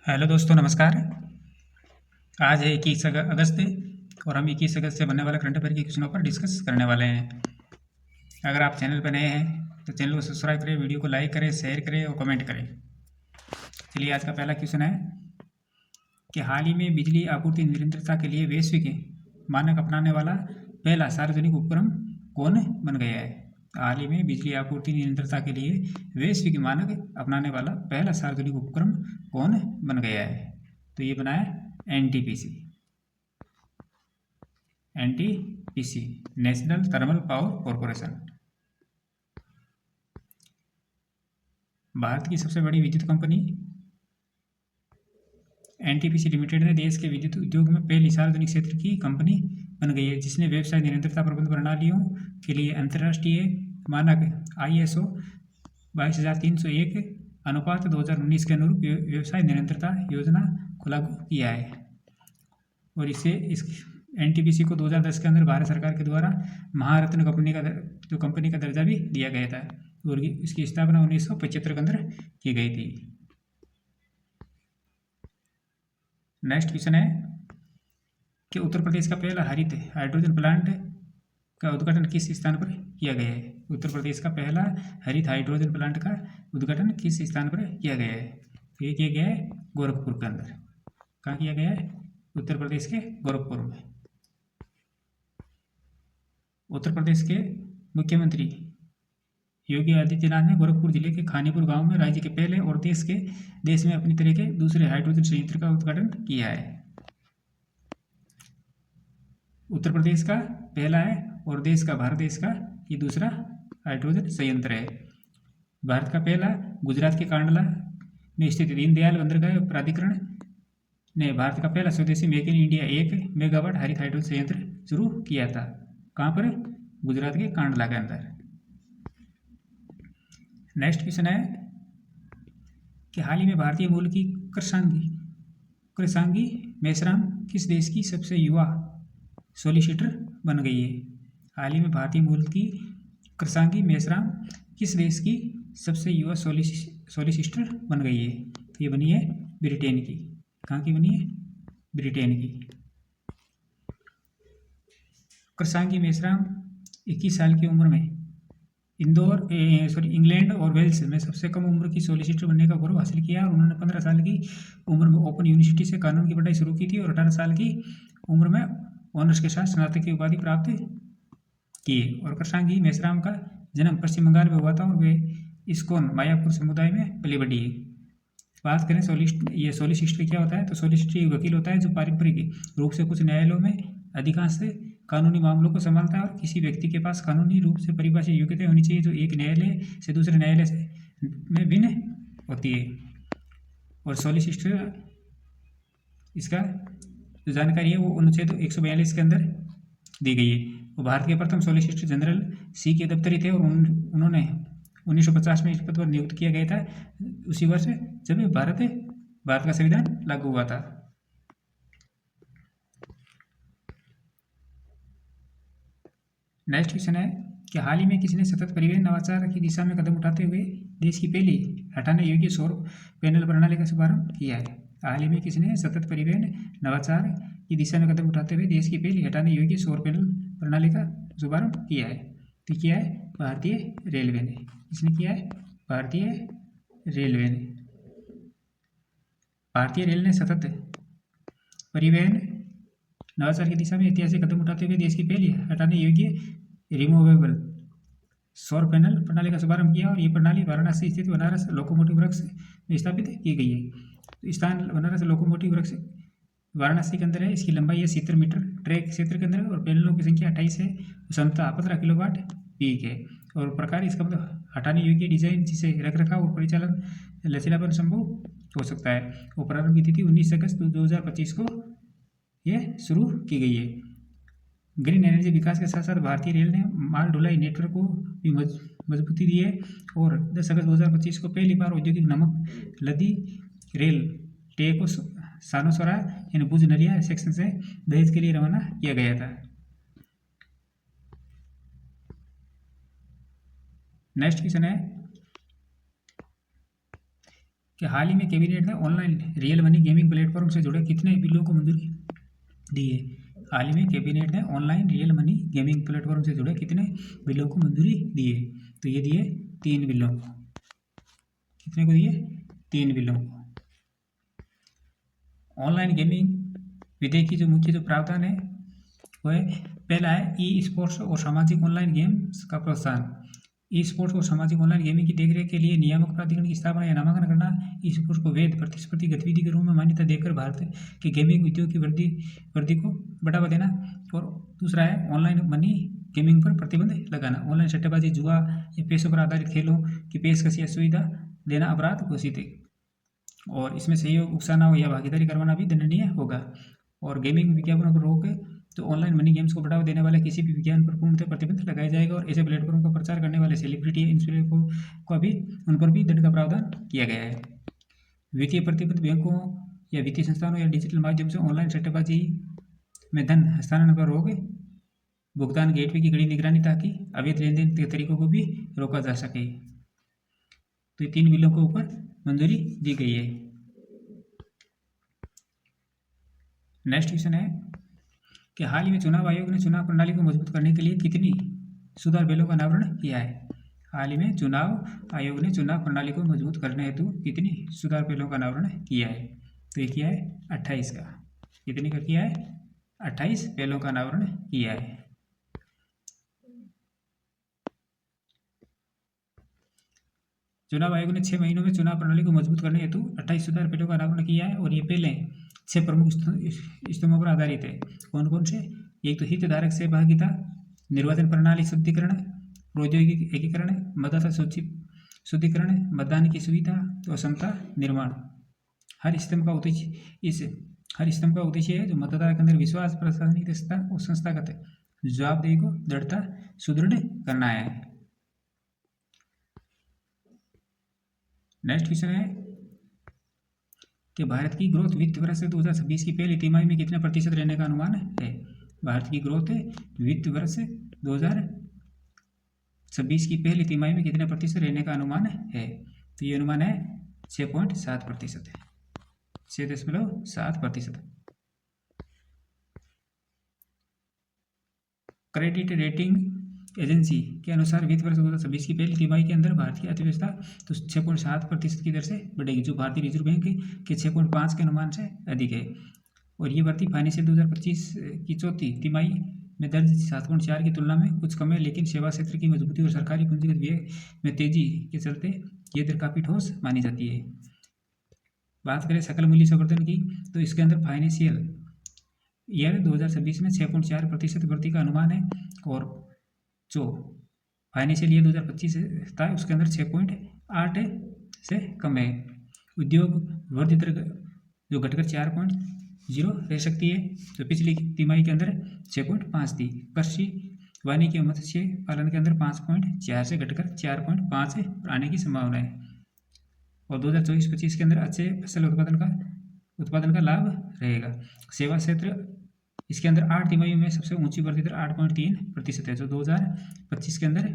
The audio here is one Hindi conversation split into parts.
हेलो दोस्तों, नमस्कार। आज है 21 अगस्त और हम 21 अगस्त से बनने वाले करंट अफेयर के क्वेश्चनों पर डिस्कस करने वाले हैं। अगर आप चैनल पर नए हैं तो चैनल को सब्सक्राइब करें, वीडियो को लाइक करें, शेयर करें और कमेंट करें। चलिए, आज का पहला क्वेश्चन है कि हाल ही में बिजली आपूर्ति निरंतरता के लिए वैश्विक मानक अपनाने वाला पहला सार्वजनिक उपक्रम कौन बन गया है। हाल ही में बिजली आपूर्ति निरंतरता के लिए वैश्विक मानक अपनाने वाला पहला सार्वजनिक उपक्रम कौन बन गया है। तो ये बना है NTPC. NTPC national thermal power corporation. Bharat की सबसे बड़ी विद्युत कंपनी एनटीपीसी लिमिटेड ने देश के विद्युत उद्योग में पहली सार्वजनिक क्षेत्र की कंपनी बन गई है, जिसने व्यवसाय निरंतरता प्रबंध प्रणालियों के लिए अंतर्राष्ट्रीय मानक ISO 22301 अनुपात 2019 के अनुरूप व्यवसाय निरंतरता योजना को लागू किया है। और इस एनटीपीसी को 2010 के अंदर भारत सरकार के द्वारा महारत्न कंपनी का दर्जा भी दिया गया था और इसकी स्थापना 1975 के अंदर की गई थी। नेक्स्ट क्वेश्चन है कि उत्तर प्रदेश का पहला हरित हाइड्रोजन प्लांट का उद्घाटन किस स्थान पर किया गया है। उत्तर प्रदेश का पहला हरित हाइड्रोजन प्लांट का उद्घाटन किस स्थान पर किया गया है। ये किया गया है गोरखपुर के अंदर। कहाँ किया गया है? उत्तर प्रदेश के गोरखपुर में। उत्तर प्रदेश के मुख्यमंत्री योगी आदित्यनाथ ने गोरखपुर जिले के खानीपुर गांव में राज्य के पहले और देश में अपनी तरह के दूसरे हाइड्रोजन संयंत्र का उद्घाटन किया है। उत्तर प्रदेश का पहला है और भारत देश का ये दूसरा हाइड्रोजन संयंत्र है। भारत का पहला गुजरात के कांडला में स्थित दीनदयाल बंदरगाह प्राधिकरण ने भारत का पहला स्वदेशी मेक इन इंडिया 1 मेगावाट हरित हाइड्रोजन संयंत्र शुरू किया था। कहाँ पर? गुजरात के कांडला के अंदर। नेक्स्ट क्वेश्चन है कि हाल ही में भारतीय मूल की कृषांगी मेश्राम किस देश की सबसे युवा सोलिसिटर बन गई है। हाल ही में भारतीय मूल की कृषांगी मेश्राम किस देश की सबसे युवा सोलिसिटर बन गई है। तो ये बनी है ब्रिटेन की। कहाँ की बनी है? ब्रिटेन की। कृषांगी मेश्राम 21 साल की उम्र में इंग्लैंड और वेल्स में सबसे कम उम्र की सोलिसिटर बनने का गौरव हासिल किया और उन्होंने 15 साल की उम्र में ओपन यूनिवर्सिटी से कानून की पढ़ाई शुरू की थी और 18 साल की उम्र में ऑनर्स के साथ स्नातक की उपाधि प्राप्त की। और कृषांगी मेश्राम का जन्म पश्चिम बंगाल में हुआ था और वे इस्कॉन मायापुर समुदाय में पली बढ़ी है। बात करें सोलिसिटर क्या होता है, तो सोलिसिटर वकील होता है जो पारंपरिक रूप से कुछ न्यायालयों में अधिकांश कानूनी मामलों को संभालता है और किसी व्यक्ति के पास कानूनी रूप से परिभाषित योग्यता होनी चाहिए जो एक न्यायालय से दूसरे न्यायालय से में भिन्न होती है। और सोलिसिटर इसका जो जानकारी है वो अनुच्छेद 142 के अंदर दी गई है। वो भारत के प्रथम सोलिसिटर जनरल सी के दफ्तरी थे और उन्होंने 1950 में इस पद पर नियुक्त किया गया था, उसी वर्ष जब भारत का संविधान लागू हुआ था। नेक्स्ट क्वेश्चन है कि हाल ही में किसने सतत परिवहन नवाचार की दिशा में कदम उठाते हुए देश की पहली हटाने योग्य सौर पैनल प्रणाली का शुभारंभ किया है। हाल ही में किसने सतत परिवहन नवाचार की दिशा में कदम उठाते हुए देश की पहली हटाने योग्य सौर पैनल प्रणाली का शुभारंभ किया है। तो किया है भारतीय रेलवे ने। किसने किया है? भारतीय रेलवे ने। भारतीय रेल ने सतत परिवहन नवाचार की दिशा में ऐतिहासिक कदम उठाते हुए देश की पहली हटाने योग्य रिमूवेबल सौर पैनल प्रणाली का शुभारंभ किया और ये प्रणाली वाराणसी स्थित बनारस लोकोमोटिव वर्क्स में स्थापित की गई है। स्थान बनारस लोकोमोटिव वर्क्स वाराणसी के अंदर है। इसकी लंबाई है 70 मीटर ट्रैक क्षेत्र के अंदर और पैनलों की संख्या 28 है। क्षमता 15 किलोवाट पीक है और प्रकार इसका मतलब हटाने योग्य डिजाइन जिसे रखरखाव और परिचालन लचीलापन संभव हो सकता है। और प्रारंभ की तिथि 19 अगस्त 2025 को यह शुरू की गई है। ग्रीन एनर्जी विकास के साथ साथ भारतीय रेल ने माल ढुलाई नेटवर्क को भी मजबूती दी है और 10 अगस्त 2025 को पहली बार औद्योगिक नमक लदी रेल टे को सानोसरा यानी भुज नलिया सेक्शन से दहेज के लिए रवाना किया गया था। नेक्स्ट क्वेश्चन है कि हाल ही में कैबिनेट ने online real money gaming platform से जुड़े कितने बिलों को मंजूरी दी है। हाल ही में कैबिनेट ने online real money gaming platform से जुड़े कितने बिलों को मंजूरी दी है। तो ये दिए 3 बिलों को। कितने को दिए? 3 बिलों को। ऑनलाइन गेमिंग विधेयक की जो मुख्य जो प्रावधान है वो है, पहला है ई स्पोर्ट्स और सामाजिक ऑनलाइन गेम्स का प्रोत्साहन। ई स्पोर्ट्स और सामाजिक ऑनलाइन गेमिंग की देखरेख के लिए नियामक प्राधिकरण की स्थापना या नामांकन करना। ई स्पोर्ट्स को वैध प्रतिस्पर्धी गतिविधि के रूप में मान्यता देकर भारत के गेमिंग उद्योग की वृद्धि को बढ़ावा देना। और दूसरा है ऑनलाइन मनी गेमिंग पर प्रतिबंध लगाना। ऑनलाइन सट्टेबाजी, जुआ या पैसों पर आधारित खेलों की पेशकश या सुविधा देना अपराध घोषित है और इसमें सहयोग, उकसाना हो या भागीदारी करवाना भी दंडनीय होगा। और गेमिंग विज्ञापनों पर रोक है, तो ऑनलाइन मनी गेम्स को बढ़ावा देने वाले किसी भी विज्ञापन पर पूर्णतः प्रतिबंध लगाया जाएगा और ऐसे प्लेटफॉर्म का प्रचार करने वाले सेलिब्रिटी या इन्फ्लुएंसर को भी उन पर भी दंड का प्रावधान किया गया है। वित्तीय प्रतिबंध बैंकों या वित्तीय संस्थानों या डिजिटल माध्यम से ऑनलाइन सट्टेबाजी में धन हस्तांतरण पर रोक, भुगतान गेटवे की कड़ी निगरानी ताकि अवैध लेनदेन के तरीकों को भी रोका जा सके। तो ये 3 बिलों के ऊपर मंजूरी दी गई है। नेक्स्ट क्वेश्चन है कि हाल ही में चुनाव आयोग ने चुनाव प्रणाली को मजबूत करने के लिए कितनी सुधार बिलों का अनावरण किया है। हाल ही में चुनाव आयोग ने चुनाव प्रणाली को मजबूत करने हेतु कितनी सुधार बिलों का अनावरण किया है। तो ये किया है 28 का। कितनी का किया है? 28 बिलों का अनावरण किया है। चुनाव आयोग ने 6 महीनों में चुनाव प्रणाली को मजबूत करने हेतु 28 सुधार बिलों का अनावरण किया है और ये पहले 6 प्रमुख स्तंभों पर आधारित है। कौन कौन से? एक तो हितधारक सहभागिता, निर्वाचन प्रणाली शुद्धिकरण, प्रौद्योगिकी एकीकरण, मतदाता सूची शुद्धिकरण, मतदान की सुविधा और क्षमता निर्माण। हर स्तंभ का उद्देश्य है जो मतदाता के अंदर विश्वास, प्रशासनिक दक्षता और संस्थागत जवाबदेही को दृढ़ता सुदृढ़ करना है। नेक्स्ट क्वेश्चन है कि भारत की ग्रोथ वित्त वर्ष 2026 की पहली तिमाही में कितने प्रतिशत रहने का अनुमान है। भारत की ग्रोथ वित्त वर्ष 2026 की पहली तिमाही में कितने प्रतिशत रहने का अनुमान है। तो ये अनुमान है 6.7%, 6.7%। क्रेडिट रेटिंग एजेंसी के अनुसार वित्त वर्ष 2026 की पहली तिमाही के अंदर भारत की अर्थव्यवस्था तो 6.7% की दर से बढ़ेगी, जो भारतीय रिजर्व बैंक के 6.5 के अनुमान से अधिक है। और ये बढ़ती फाइनेंशियल 2025 की चौथी तिमाही में दर्ज 7.4 की तुलना में कुछ कम है, लेकिन सेवा क्षेत्र की मजबूती और सरकारी पूंजीगत व्यय में तेजी के चलते ये दर काफ़ी ठोस मानी जाती है। बात करें सकल मूल्य संवर्धन की, तो इसके अंदर फाइनेंशियल ईयर 2026 में 6.4% वृद्धि का अनुमान है और जो फाइनेंशियल ईयर 2025 था उसके अंदर 6.8 से कम है। उद्योग वृद्धि दर जो घटकर 4.0 रह सकती है, तो पिछली तिमाही के अंदर 6.5 थी। कृषि, वानिकी और मत्स्य पालन के अंदर 5.4 से घटकर 4.5 आने की संभावना है। और 2024-25 के अंदर अच्छे फसल उत्पादन का लाभ रहेगा। सेवा क्षेत्र इसके अंदर 8 तिमाहियों में सबसे ऊंची वृद्धि दर 8.3% है, जो 2025 के अंदर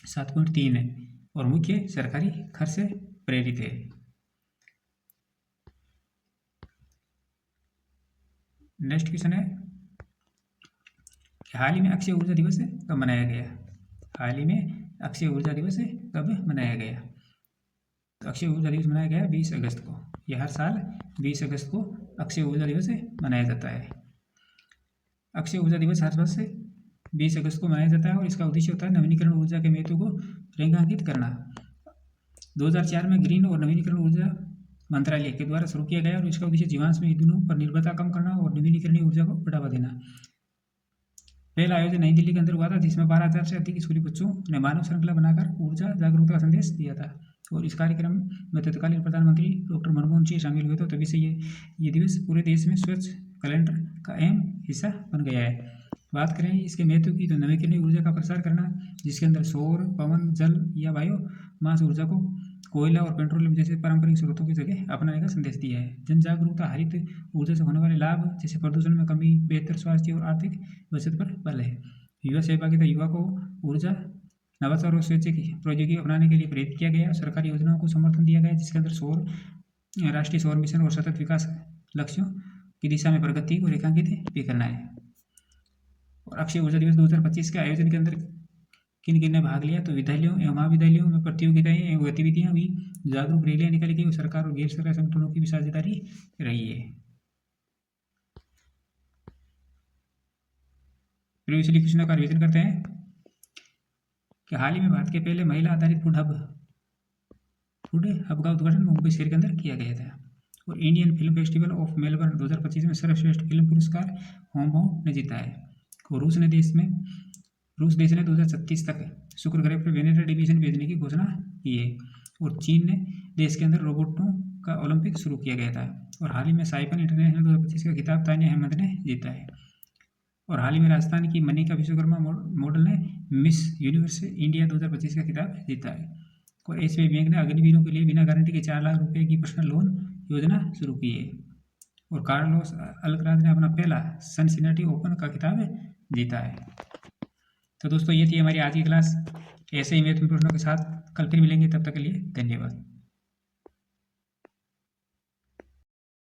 7.3 है और मुख्य सरकारी खर्च से प्रेरित है। नेक्स्ट क्वेश्चन है कि हाल ही में अक्षय ऊर्जा दिवस कब मनाया गया। हाल ही में अक्षय ऊर्जा दिवस कब मनाया गया। तो अक्षय ऊर्जा दिवस मनाया गया 20 अगस्त को। यह हर साल 20 अगस्त को अक्षय ऊर्जा दिवस मनाया जाता है। अक्षय ऊर्जा दिवस हर वर्ष 20 अगस्त को मनाया जाता है और इसका उद्देश्य होता है नवीनीकरण ऊर्जा के महत्व को रेखांकित करना। 2004 में ग्रीन और नवीनीकरण ऊर्जा मंत्रालय के द्वारा शुरू किया गया और इसका उद्देश्य जीवाश्म ईंधनों पर निर्भरता कम करना और नवीनीकरणीय ऊर्जा को बढ़ावा देना। पहला आयोजन नई दिल्ली के अंदर हुआ था, जिसमें 12,000 से अधिक स्कूली बच्चों ने मानव श्रृंखला बनाकर ऊर्जा जागरूकता का संदेश दिया था। और इस कार्यक्रम में तत्कालीन प्रधानमंत्री डॉक्टर मनमोहन सिंह शामिल हुए थे। तभी से ये दिवस पूरे देश में स्वच्छ कैलेंडर का अहम हिस्सा बन गया है। बात करें इसके महत्व की, तो नवीकरणीय ऊर्जा का प्रसार करना, जिसके अंदर सौर, पवन, जल या बायोमास ऊर्जा को कोयला और पेट्रोलियम जैसे पारंपरिक स्रोतों की जगह अपनाने का संदेश दिया है। जन जागरूकता हरित ऊर्जा से होने वाले लाभ जैसे प्रदूषण में कमी, बेहतर स्वास्थ्य और आर्थिक बचत पर बल है। युवा सहभागिता युवा को ऊर्जा नवाचार और स्वैच्छिक प्रौद्योगिकी अपनाने के लिए प्रेरित किया गया। सरकारी योजनाओं को समर्थन दिया गया, जिसके अंदर राष्ट्रीय सौर मिशन और सतत विकास लक्ष्यों की दिशा में प्रगति को रेखांकित भी करना है। और अक्षय ऊर्जा दिवस 2025 के आयोजन के अंदर किन किन ने भाग लिया? तो विद्यालयों एवं महाविद्यालयों में प्रतियोगिताएं एवं गतिविधियां हुई, जागरूक रैलियां निकाली गई और सरकार और गैर सरकारी संगठनों की भी साझेदारी रही है। प्रीवियसली क्वेश्चन का रिवीजन करते हैं कि हाल ही में भारत के पहले महिला आधारित फूड हब का उद्घाटन मुंबई शहर के अंदर किया गया था। और Indian film festival of Melbourne 2025 में सर्वश्रेष्ठ फिल्म पुरस्कार होमबाउंड ने जीता है। और रूस देश ने 2036 तक शुक्र ग्रह पर वेनेटर डिवीजन भेजने की घोषणा की है। और चीन ने देश के अंदर रोबोटों का ओलंपिक शुरू किया गया था। और हाल ही में साइपन इंटरनेशनल 2025 का खिताब तानिया अहमद ने जीता है। और हाल ही में राजस्थान की मनिका विश्वकर्मा मॉडल ने मिस यूनिवर्स इंडिया 2025 का खिताब जीता है। और एसबीआई बैंक ने अग्निवीरों के लिए बिना गारंटी के 4 लाख रुपए की पर्सनल लोन योजना शुरू की है। और कार्लोस अल्कराज ने अपना पहला सिनसिनाटी ओपन का खिताब जीता है। तो दोस्तों, ये थी हमारी आज की क्लास। ऐसे ही महत्वपूर्ण प्रश्नों के साथ कल फिर मिलेंगे, तब तक के लिए धन्यवाद।